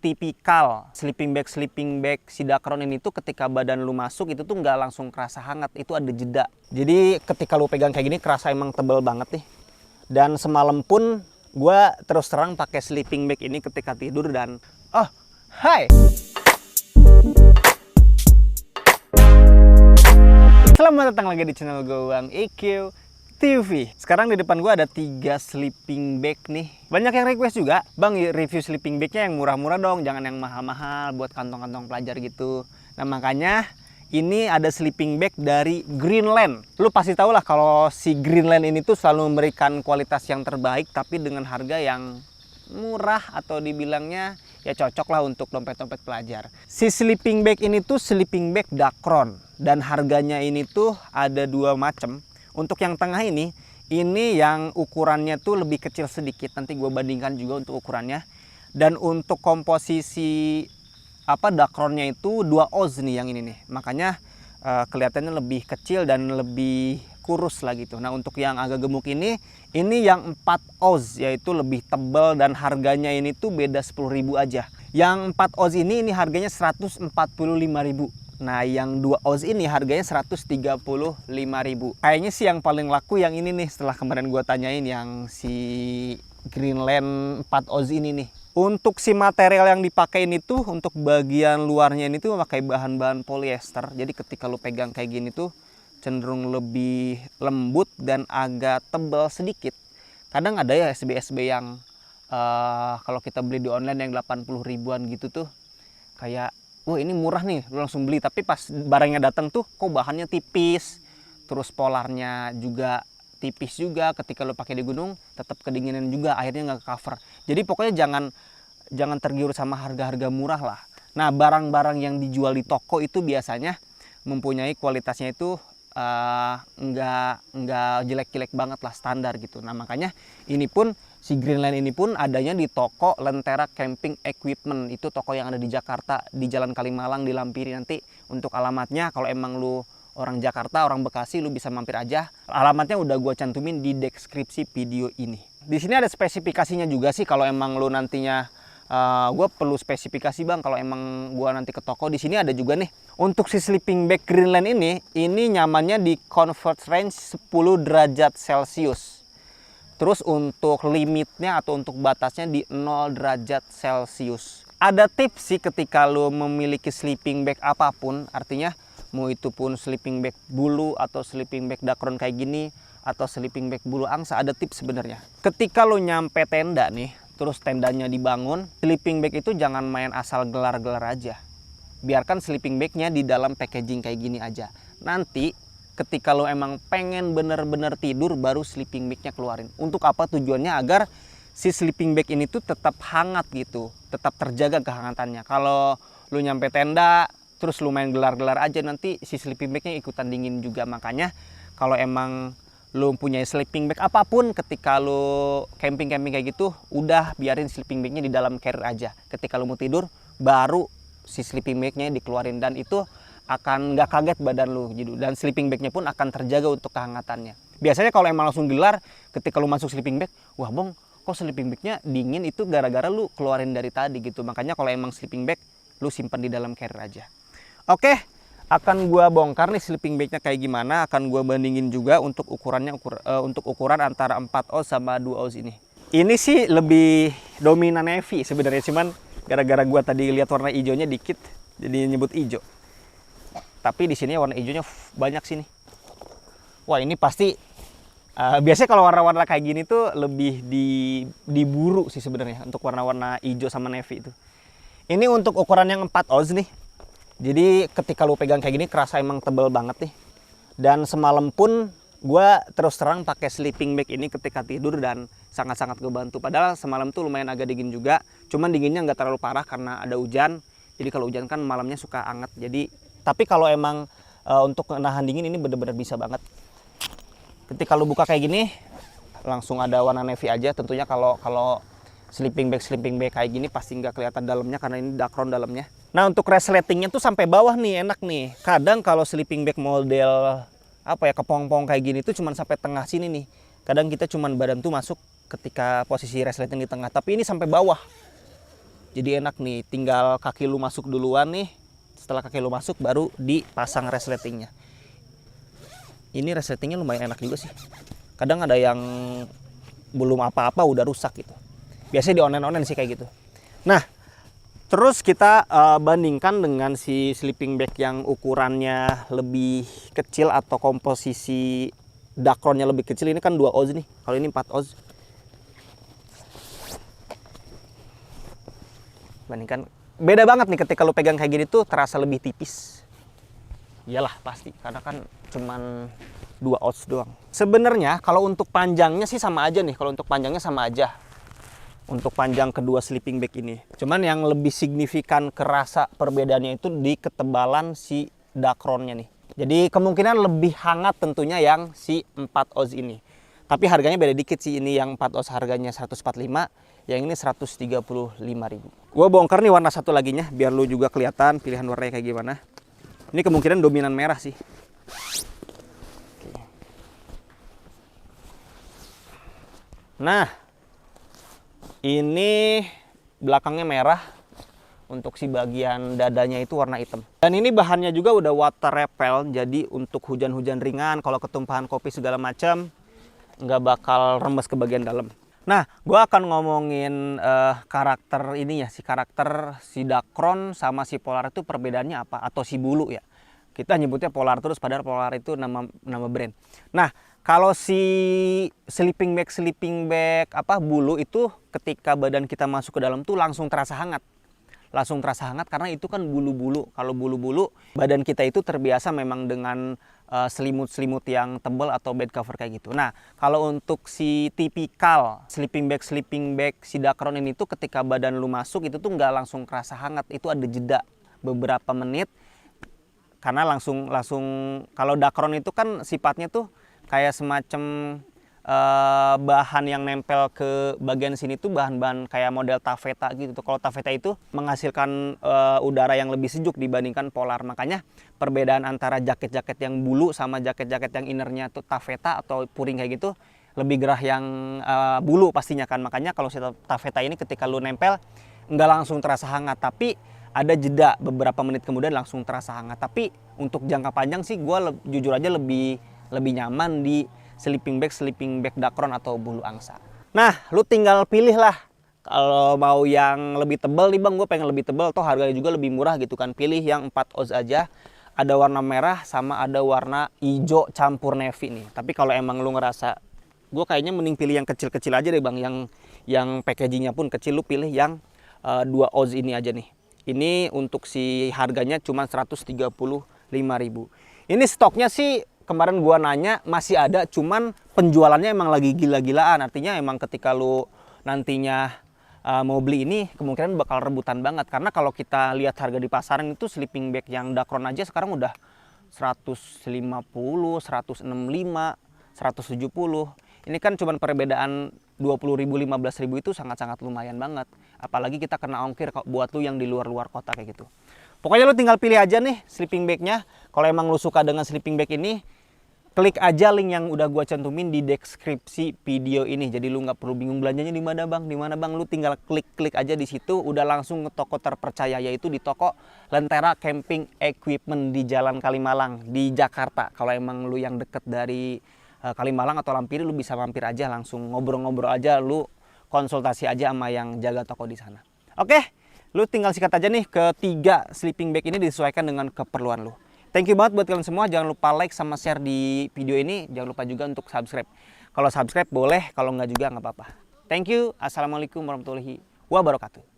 tipikal sleeping bag si Dacron ini tuh ketika badan lu masuk itu tuh nggak langsung kerasa hangat, itu ada jeda. Jadi ketika lu pegang kayak gini kerasa emang tebel banget nih. Dan semalam pun gue terus terang pakai sleeping bag ini ketika tidur dan hai. Selamat datang lagi di channel gue, Bang EQ TV. Sekarang di depan gue ada 3 sleeping bag nih. Banyak yang request juga, Bang review sleeping bagnya yang murah-murah dong, jangan yang mahal-mahal buat kantong-kantong pelajar gitu. Nah makanya ini ada sleeping bag dari Greenland. Lu pasti tau lah kalau si Greenland ini tuh selalu memberikan kualitas yang terbaik tapi dengan harga yang murah atau dibilangnya ya cocok lah untuk dompet-dompet pelajar. Si sleeping bag ini tuh sleeping bag Dacron dan harganya ini tuh ada 2 macam. Untuk yang tengah ini yang ukurannya tuh lebih kecil sedikit. Nanti gue bandingkan juga untuk ukurannya. Dan untuk komposisi Dacronnya itu 2 oz nih yang ini nih. Makanya kelihatannya lebih kecil dan lebih kurus lah gitu. Nah untuk yang agak gemuk ini yang 4 oz, yaitu lebih tebal dan harganya ini tuh beda 10.000 aja. Yang 4 oz ini harganya 145.000. Nah yang 2 oz ini harganya 135.000. Kayaknya sih yang paling laku yang ini nih, setelah kemarin gue tanyain yang si Greenland 4 oz ini nih. Untuk si material yang dipakai ini tuh, untuk bagian luarnya ini tuh memakai bahan-bahan polyester. Jadi ketika lu pegang kayak gini tuh cenderung lebih lembut dan agak tebal sedikit. Kadang ada ya SB-SB yang kalau kita beli di online yang 80 ribuan gitu tuh kayak wah ini murah nih, lu langsung beli. Tapi pas barangnya datang tuh kok bahannya tipis, terus polarnya juga tipis juga. Ketika lu pakai di gunung tetap kedinginan juga, akhirnya nggak cover. Jadi pokoknya jangan tergiur sama harga-harga murah lah. Nah barang-barang yang dijual di toko itu biasanya mempunyai kualitasnya itu nggak jelek-jelek banget lah, standar gitu. Nah makanya ini pun si Greenland ini pun adanya di toko Lentera Camping Equipment. Itu toko yang ada di Jakarta, di Jalan Kalimalang, di Lampiri. Nanti untuk alamatnya kalau emang lu orang Jakarta, orang Bekasi, lu bisa mampir aja. Alamatnya udah gua cantumin di deskripsi video ini. Di sini ada spesifikasinya juga sih kalau emang lu nantinya gue perlu spesifikasi bang kalau emang gue nanti ke toko. Di sini ada juga nih untuk si sleeping bag Greenland ini nyamannya di comfort range 10 derajat Celcius. Terus untuk limitnya atau untuk batasnya di 0 derajat Celcius. Ada tips sih ketika lo memiliki sleeping bag apapun, artinya mau itu pun sleeping bag bulu atau sleeping bag Dacron kayak gini atau sleeping bag bulu angsa, ada tips sebenarnya. Ketika lo nyampe tenda nih, terus tendanya dibangun, sleeping bag itu jangan main asal gelar-gelar aja. Biarkan sleeping bagnya di dalam packaging kayak gini aja. Nanti ketika lo emang pengen bener-bener tidur, baru sleeping bagnya keluarin. Untuk apa tujuannya? Agar si sleeping bag ini tuh tetap hangat gitu, tetap terjaga kehangatannya. Kalau lo nyampe tenda, terus lo main gelar-gelar aja, nanti si sleeping bagnya ikutan dingin juga. Makanya kalau emang lu punya sleeping bag apapun, ketika lu camping kayak gitu, udah biarin sleeping bagnya di dalam carrier aja. Ketika lu mau tidur, baru si sleeping bagnya dikeluarin, dan itu akan nggak kaget badan lu gitu. Dan sleeping bagnya pun akan terjaga untuk kehangatannya. Biasanya kalau emang langsung gelar, ketika lu masuk sleeping bag, wah bang, kok sleeping bagnya dingin, itu gara-gara lu keluarin dari tadi gitu. Makanya kalau emang sleeping bag, lu simpan di dalam carrier aja. Oke. Akan gua bongkar nih sleeping bagnya kayak gimana, akan gua bandingin juga untuk ukurannya, untuk ukuran antara 4 oz sama 2 oz ini. Ini sih lebih dominan navy sebenarnya, cuman gara-gara gua tadi lihat warna hijaunya dikit jadi nyebut hijau. Tapi di sini warna hijaunya banyak sini. Wah, ini pasti biasanya kalau warna-warna kayak gini tuh lebih diburu sih sebenarnya untuk warna-warna hijau sama navy itu. Ini untuk ukuran yang 4 oz nih. Jadi ketika lu pegang kayak gini kerasa emang tebel banget nih. Dan semalam pun gue terus terang pakai sleeping bag ini ketika tidur dan sangat-sangat ngebantu. Padahal semalam tuh lumayan agak dingin juga. Cuman dinginnya nggak terlalu parah karena ada hujan. Jadi kalau hujan kan malamnya suka anget. Tapi kalau emang untuk nahan dingin ini bener-bener bisa banget. Ketika lu buka kayak gini langsung ada warna navy aja. Tentunya kalau sleeping bag kayak gini pasti nggak kelihatan dalamnya karena ini Dacron dalamnya. Nah untuk resletingnya tuh sampai bawah nih, enak nih. Kadang kalau sleeping bag model kepong-pong kayak gini tuh cuman sampai tengah sini nih. Kadang kita cuman badan tuh masuk ketika posisi resleting di tengah, tapi ini sampai bawah. Jadi enak nih, tinggal kaki lu masuk duluan nih. Setelah kaki lu masuk baru dipasang resletingnya. Ini resletingnya lumayan enak juga sih. Kadang ada yang belum apa-apa udah rusak gitu. Biasanya di online sih kayak gitu. Nah, terus kita bandingkan dengan si sleeping bag yang ukurannya lebih kecil atau komposisi Dacronnya lebih kecil. Ini kan 2 oz nih. Kalau ini 4 oz. Bandingkan, beda banget nih ketika lu pegang kayak gini tuh terasa lebih tipis. Iyalah pasti, karena kan cuman 2 oz doang. Sebenarnya kalau untuk panjangnya sih sama aja nih. Kalau untuk panjangnya sama aja. Untuk panjang kedua sleeping bag ini. Cuman yang lebih signifikan kerasa perbedaannya itu di ketebalan si Dacronnya nih. Jadi kemungkinan lebih hangat tentunya yang si 4 oz ini. Tapi harganya beda dikit sih. Ini yang 4 oz harganya 145, yang ini 135.000. Gua bongkar nih warna satu laginya biar lu juga kelihatan pilihan warnanya kayak gimana. Ini kemungkinan dominan merah sih. Oke. Nah, ini belakangnya merah. Untuk si bagian dadanya itu warna hitam. Dan ini bahannya juga udah water repel, jadi untuk hujan-hujan ringan, kalau ketumpahan kopi segala macam nggak bakal rembes ke bagian dalam. Nah, gue akan ngomongin karakter ini ya, karakter si Dacron sama si Polar itu perbedaannya apa, atau si Bulu ya. Kita nyebutnya Polar terus, padahal Polar itu nama brand. Nah, kalau si sleeping bag Bulu itu ketika badan kita masuk ke dalam tuh langsung terasa hangat. Langsung terasa hangat karena itu kan bulu-bulu. Kalau bulu-bulu, badan kita itu terbiasa memang dengan selimut-selimut yang tebal atau bed cover kayak gitu. Nah, kalau untuk si tipikal sleeping bag si Dacron ini tuh ketika badan lu masuk itu tuh nggak langsung kerasa hangat. Itu ada jeda beberapa menit. Karena langsung kalau Dacron itu kan sifatnya tuh kayak semacam bahan yang nempel ke bagian sini tuh bahan-bahan kayak model taffeta gitu. Kalau taffeta itu menghasilkan udara yang lebih sejuk dibandingkan Polar. Makanya perbedaan antara jaket-jaket yang bulu sama jaket-jaket yang innernya tuh taffeta atau puring kayak gitu lebih gerah yang bulu pastinya kan. Makanya kalau si taffeta ini ketika lu nempel nggak langsung terasa hangat, tapi ada jeda beberapa menit kemudian langsung terasa hangat. Tapi untuk jangka panjang sih gue jujur aja lebih nyaman di sleeping bag Dacron atau bulu angsa. Nah, lu tinggal pilih lah. Kalau mau yang lebih tebal nih bang, gue pengen lebih tebal, toh harganya juga lebih murah gitu kan. Pilih yang 4 oz aja. Ada warna merah sama ada warna hijau campur navy nih. Tapi kalau emang lu ngerasa, gue kayaknya mending pilih yang kecil-kecil aja deh bang. Yang packagingnya pun kecil, lu pilih yang 2 oz ini aja nih. Ini untuk si harganya cuma 135.000. Ini stoknya sih kemarin gua nanya masih ada, cuman penjualannya emang lagi gila-gilaan. Artinya emang ketika lu nantinya mau beli ini kemungkinan bakal rebutan banget. Karena kalau kita lihat harga di pasaran itu sleeping bag yang Dacron aja sekarang udah 150, 165, 170. Ini kan cuman perbedaan 20.000, 15.000 itu sangat-sangat lumayan banget. Apalagi kita kena ongkir buat lu yang di luar-luar kota kayak gitu. Pokoknya lu tinggal pilih aja nih sleeping bagnya. Kalau emang lu suka dengan sleeping bag ini, klik aja link yang udah gua cantumin di deskripsi video ini. Jadi lu nggak perlu bingung belanjanya di mana bang, Lu tinggal klik aja di situ, udah langsung ke toko terpercaya, yaitu di toko Lentera Camping Equipment di Jalan Kalimalang di Jakarta. Kalau emang lu yang deket dari Kalimalang atau Lampiri, lu bisa mampir aja, langsung ngobrol-ngobrol aja, lu konsultasi aja sama yang jaga toko di sana. Oke, lu tinggal sikat aja nih ketiga sleeping bag ini disesuaikan dengan keperluan lu. Thank you banget buat kalian semua. Jangan lupa like sama share di video ini. Jangan lupa juga untuk subscribe. Kalau subscribe boleh, kalau nggak juga nggak apa-apa. Thank you. Assalamualaikum warahmatullahi wabarakatuh.